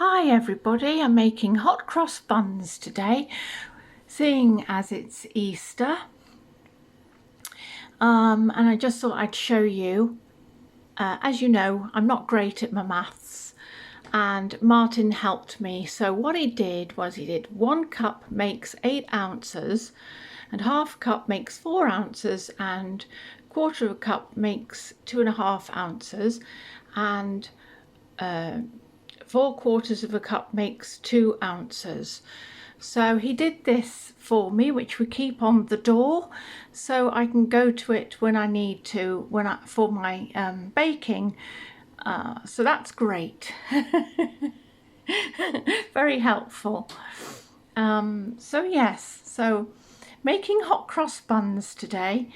Hi everybody, I'm making hot cross buns today, seeing as it's Easter. And I just thought I'd show you. As you know, I'm not great at my maths, and Martin helped me. So what he did was he did 1 cup makes 8 ounces, and half cup makes 4 ounces, and 1/4 cup makes 2.5 ounces, and 3/4 cup makes 2 ounces. So he did this for me, which we keep on the door, so I can go to it when I need to, for my baking. So that's great. Very helpful. So yes, so making hot cross buns today,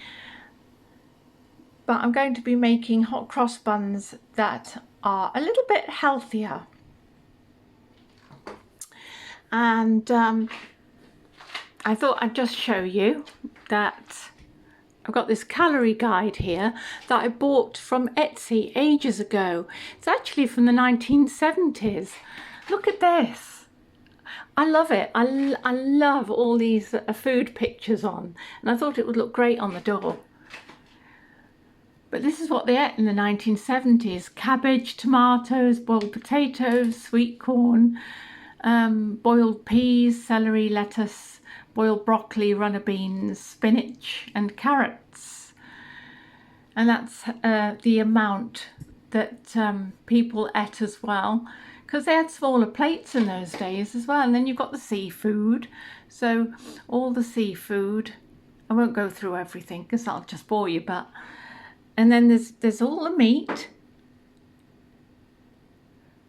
but I'm going to be making hot cross buns that are a little bit healthier. And I thought I'd just show you that I've got this calorie guide here that I bought from Etsy ages ago. It's actually from the 1970s. Look at this. I love it. I love all these food pictures on, and I thought it would look great on the door. But this is what they ate in the 1970s. Cabbage, tomatoes, boiled potatoes, sweet corn, boiled peas, celery, lettuce, boiled broccoli, runner beans, spinach and carrots. And that's the amount that people ate as well, because they had smaller plates in those days as well. And then you've got the seafood. So all the seafood, I won't go through everything because I'll just bore you, but and then there's all the meat.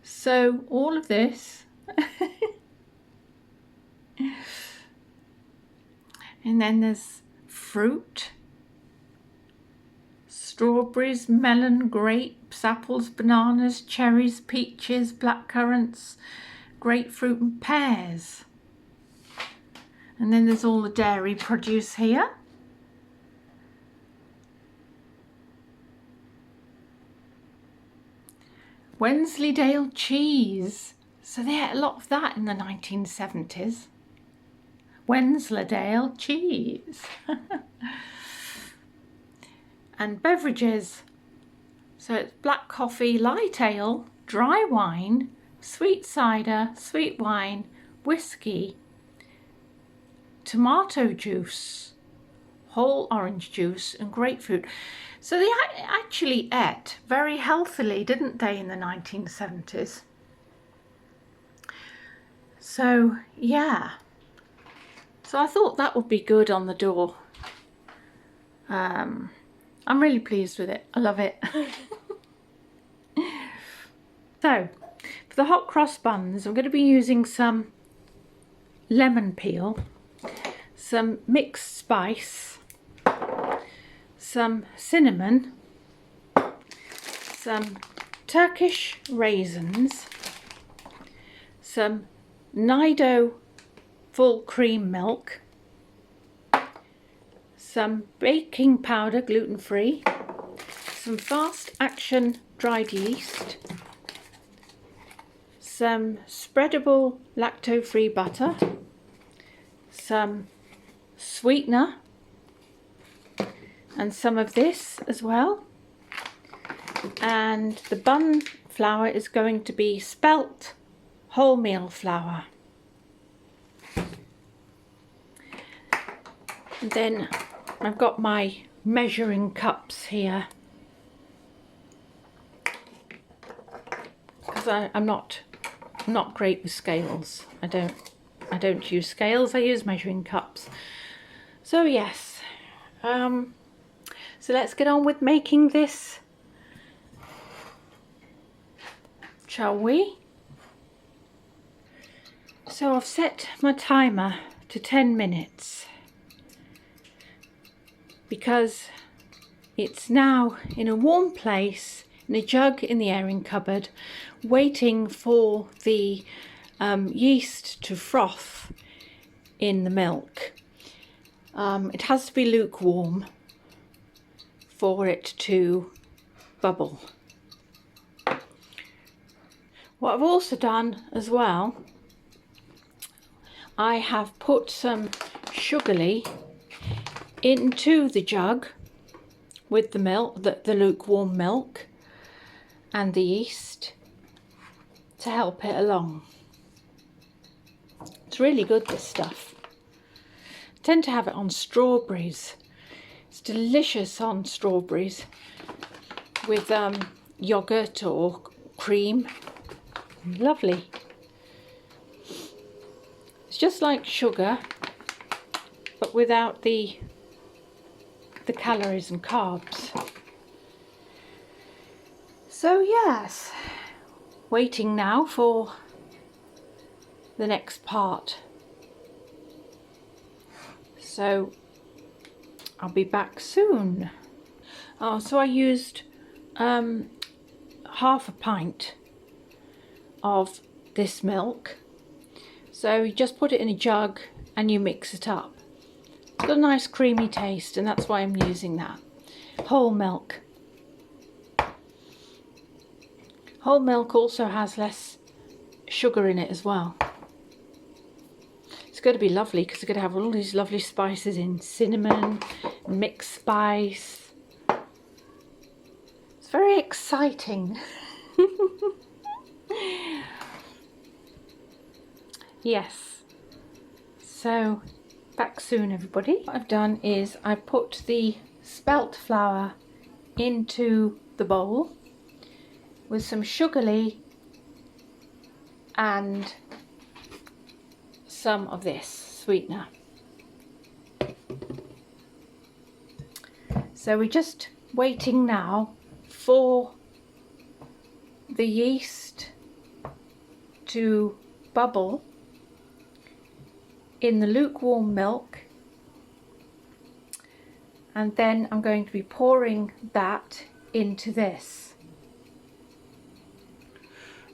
So all of this. And then there's fruit, strawberries, melon, grapes, apples, bananas, cherries, peaches, blackcurrants, grapefruit and pears. And then there's all the dairy produce here. Wensleydale cheese. So they had a lot of that in the 1970s. Wensleydale cheese. And beverages. So it's black coffee, light ale, dry wine, sweet cider, sweet wine, whiskey, tomato juice, whole orange juice and grapefruit. So they actually ate very healthily, didn't they, in the 1970s? So yeah, so I thought that would be good on the door. I'm really pleased with it. I love it. So for the hot cross buns, I'm going to be using some lemon peel, some mixed spice, some cinnamon, some Turkish raisins, some Nido full cream milk, some baking powder, gluten-free, some fast action dried yeast, some spreadable lacto-free butter, some sweetener, and some of this as well. And the bun flour is going to be spelt wholemeal flour. And then I've got my measuring cups here, because I'm not great with scales. I don't use scales. I use measuring cups. So yes, so let's get on with making this, shall we? So I've set my timer to 10 minutes because it's now in a warm place in a jug in the airing cupboard, waiting for the yeast to froth in the milk. It has to be lukewarm for it to bubble. What I've also done as well, I have put some sugarly into the jug with the milk, the lukewarm milk and the yeast to help it along. It's really good, this stuff. I tend to have it on strawberries. It's delicious on strawberries with yogurt or cream. Lovely. It's just like sugar, but without the calories and carbs. So yes, waiting now for the next part. So I'll be back soon. Oh, so I used half a pint of this milk. So you just put it in a jug and you mix it up. It's got a nice creamy taste, and that's why I'm using that. Whole milk. Whole milk also has less sugar in it as well. It's going to be lovely because it's going to have all these lovely spices in, cinnamon, mixed spice. It's very exciting. Yes. So back soon, everybody. What I've done is I put the spelt flour into the bowl with some sugarly and some of this sweetener. So we're just waiting now for the yeast to bubble in the lukewarm milk, and then I'm going to be pouring that into this.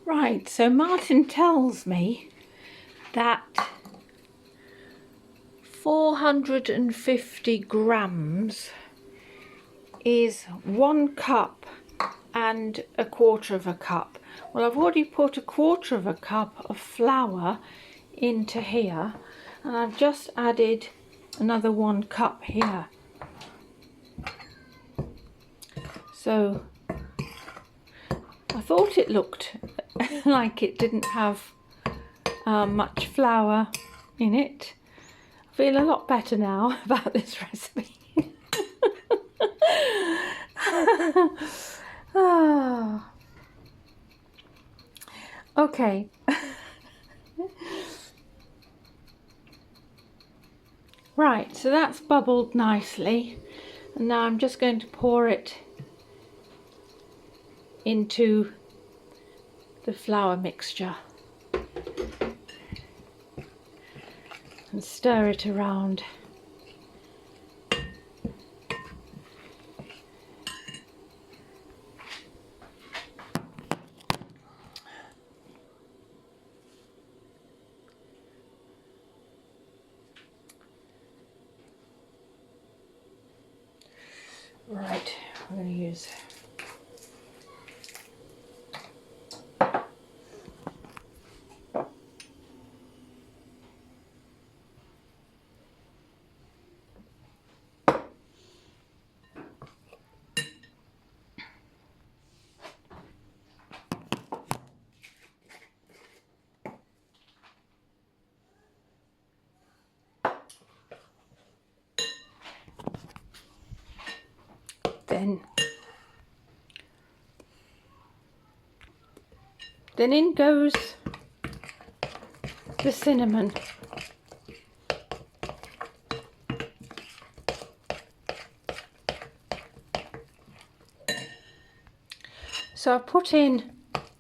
Right, so Martin tells me that 450 grams is 1 cup and 1/4 cup. Well, I've already put 1/4 cup of flour into here, and I've just added another 1 cup here. So I thought it looked like it didn't have much flour in it. I feel a lot better now about this recipe. Ah. Okay. Right, so that's bubbled nicely, and now I'm just going to pour it into the flour mixture and stir it around. Right, I'm going to use then in goes the cinnamon. So I've put in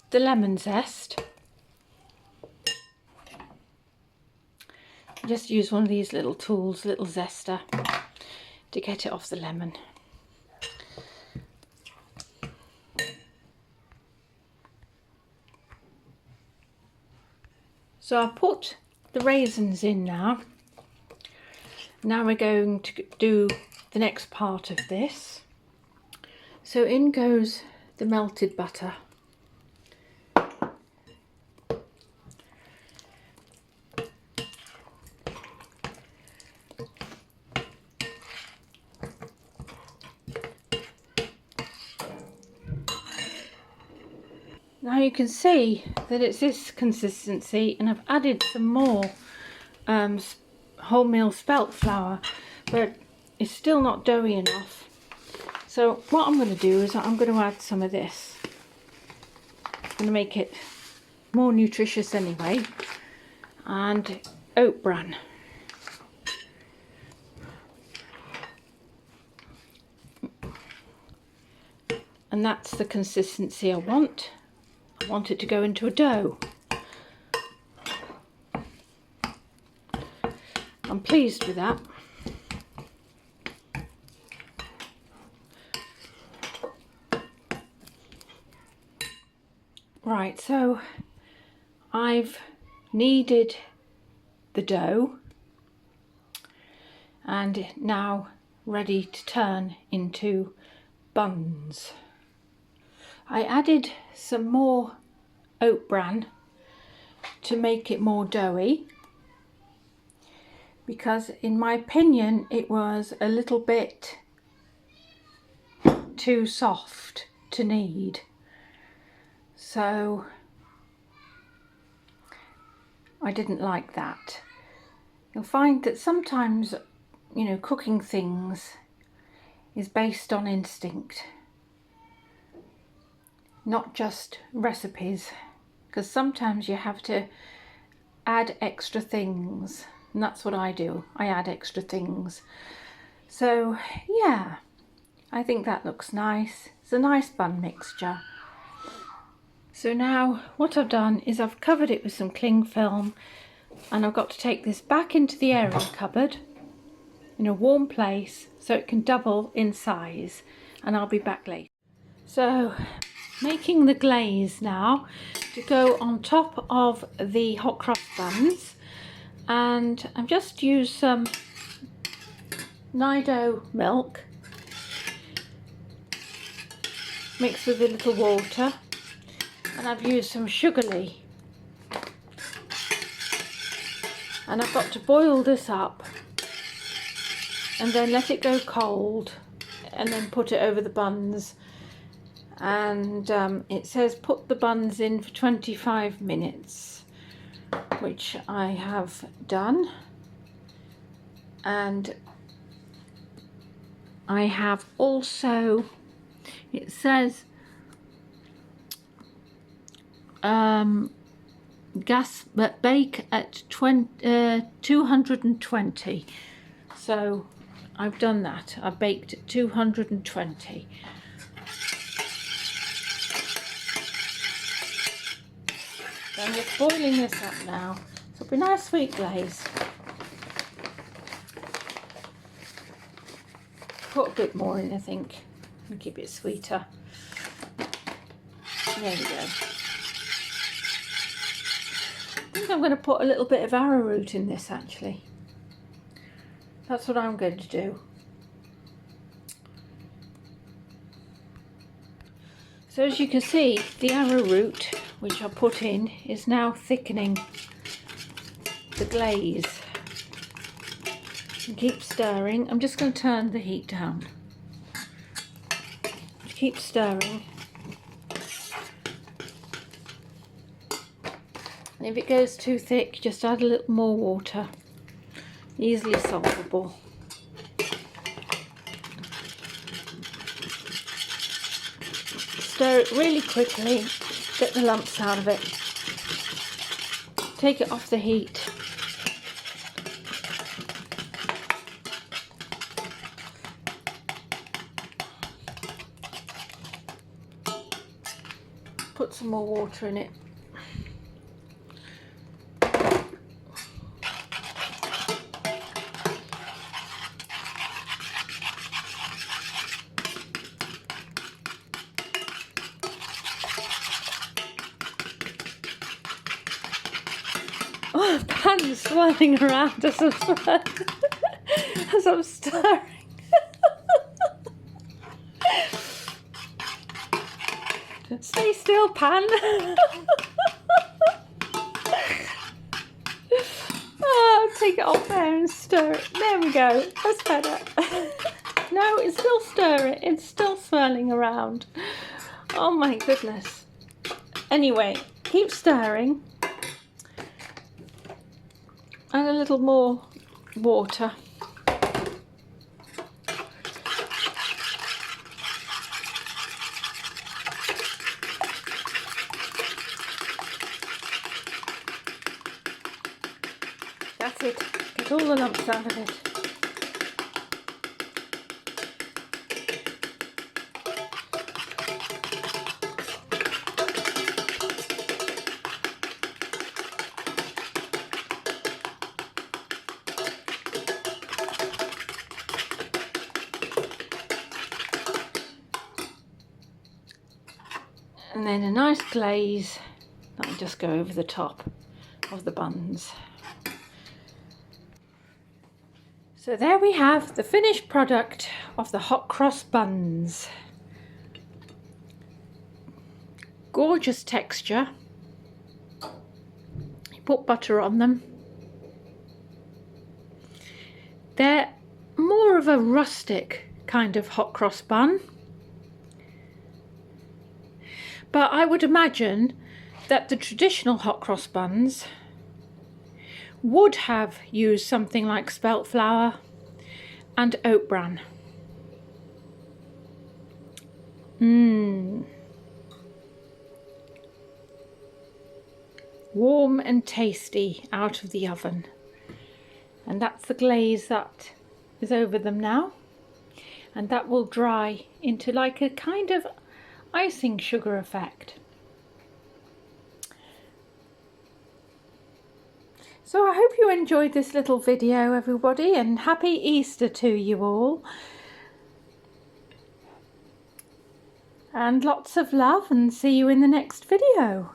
the lemon zest. Just use one of these little tools, little zester, to get it off the lemon. So I'll put the raisins in now. Now we're going to do the next part of this. So in goes the melted butter. Now you can see that it's this consistency, and I've added some more wholemeal spelt flour, but it's still not doughy enough. So what I'm going to do is I'm going to add some of this. I'm going to make it more nutritious anyway, and oat bran. And that's the consistency I want. I want it to go into a dough. I'm pleased with that. Right, so I've kneaded the dough and now ready to turn into buns. I added some more oat bran to make it more doughy, because in my opinion it was a little bit too soft to knead. So I didn't like that. You'll find that sometimes, you know, cooking things is based on instinct, not just recipes, because sometimes you have to add extra things, and that's what I do. I add extra things. So yeah, I think that looks nice. It's a nice bun mixture. So now what I've done is I've covered it with some cling film, and I've got to take this back into the airing cupboard in a warm place so it can double in size, and I'll be back later. So making the glaze now to go on top of the hot cross buns, and I've just used some Nido milk mixed with a little water, and I've used some sugarly, and I've got to boil this up and then let it go cold and then put it over the buns. And it says put the buns in for 25 minutes, which I have done, and I have also, it says gas but bake at 220. So I've done that. I baked at 220. So I'm just boiling this up now. So it'll be a nice sweet glaze. Put a bit more in, I think, and keep it sweeter. There we go. I think I'm going to put a little bit of arrowroot in this actually. That's what I'm going to do. So as you can see, the arrowroot which I put in is now thickening the glaze. And keep stirring. I'm just going to turn the heat down. Keep stirring. And if it goes too thick, just add a little more water. Easily solvable. Stir it really quickly, get the lumps out of it. Take it off the heat. Put some more water in it. Oh, the pan's swirling around as I'm stirring. Stay still, pan. Oh, take it off there and stir it. There we go. That's better. No, it's still stirring. It's still swirling around. Oh my goodness. Anyway, keep stirring. And a little more water. That's it. Get all the lumps out of it. And then a nice glaze that'll just go over the top of the buns. So there we have the finished product of the hot cross buns. Gorgeous texture. You put butter on them. They're more of a rustic kind of hot cross bun. But I would imagine that the traditional hot cross buns would have used something like spelt flour and oat bran. Warm and tasty out of the oven. And that's the glaze that is over them now. And that will dry into like a kind of icing sugar effect. So I hope you enjoyed this little video, everybody, and happy Easter to you all. And lots of love, and see you in the next video.